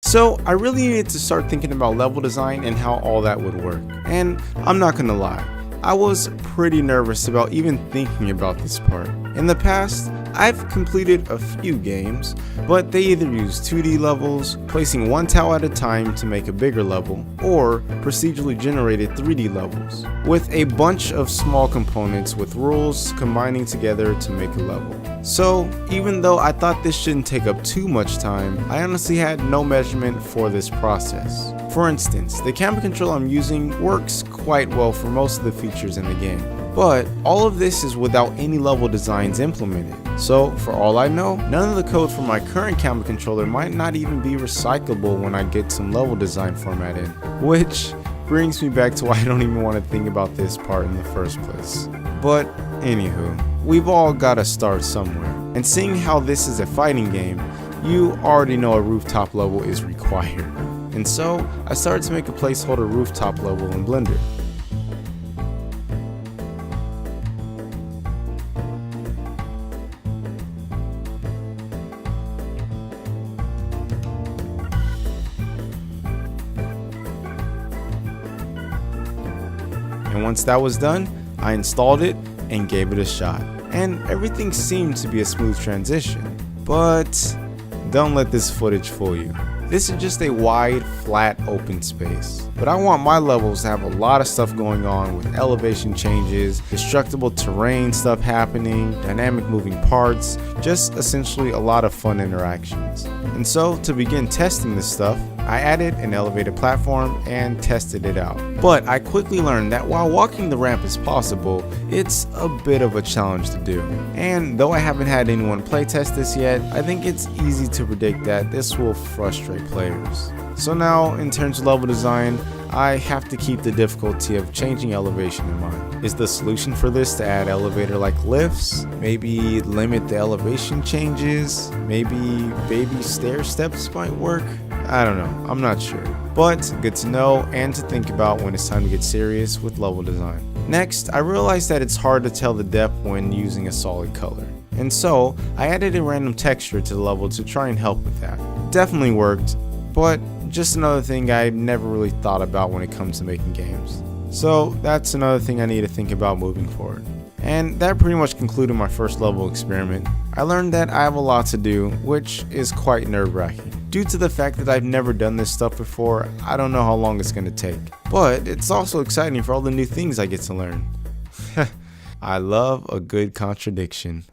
So I really needed to start thinking about level design and how all that would work. And I'm not gonna lie, I was pretty nervous about even thinking about this part. In the past, I've completed a few games, but they either use 2D levels, placing one tile at a time to make a bigger level, or procedurally generated 3D levels, with a bunch of small components with rules combining together to make a level. So even though I thought this shouldn't take up too much time, I honestly had no measurement for this process. For instance, the camera control I'm using works quite well for most of the features in the game. But all of this is without any level designs implemented. So for all I know, none of the code for my current camera controller might not even be recyclable when I get some level design formatted. Which brings me back to why I don't even want to think about this part in the first place. But anywho, we've all got to start somewhere. And seeing how this is a fighting game, you already know a rooftop level is required. And so I started to make a placeholder rooftop level in Blender. And once that was done, I installed it and gave it a shot. And everything seemed to be a smooth transition. But don't let this footage fool you. This is just a wide, flat, open space. But I want my levels to have a lot of stuff going on with elevation changes, destructible terrain stuff happening, dynamic moving parts, just essentially a lot of fun interactions. And so to begin testing this stuff, I added an elevated platform and tested it out. But I quickly learned that while walking the ramp is possible, it's a bit of a challenge to do. And though I haven't had anyone playtest this yet, I think it's easy to predict that this will frustrate players. So now, in terms of level design, I have to keep the difficulty of changing elevation in mind. Is the solution for this to add elevator-like lifts? Maybe limit the elevation changes? Maybe baby stair steps might work? I don't know, I'm not sure. But good to know and to think about when it's time to get serious with level design. Next, I realized that it's hard to tell the depth when using a solid color. And so, I added a random texture to the level to try and help with that. Definitely worked, but just another thing I never really thought about when it comes to making games. So that's another thing I need to think about moving forward. And that pretty much concluded my first level experiment. I learned that I have a lot to do, which is quite nerve-wracking. Due to the fact that I've never done this stuff before, I don't know how long it's going to take. But it's also exciting for all the new things I get to learn. I love a good contradiction.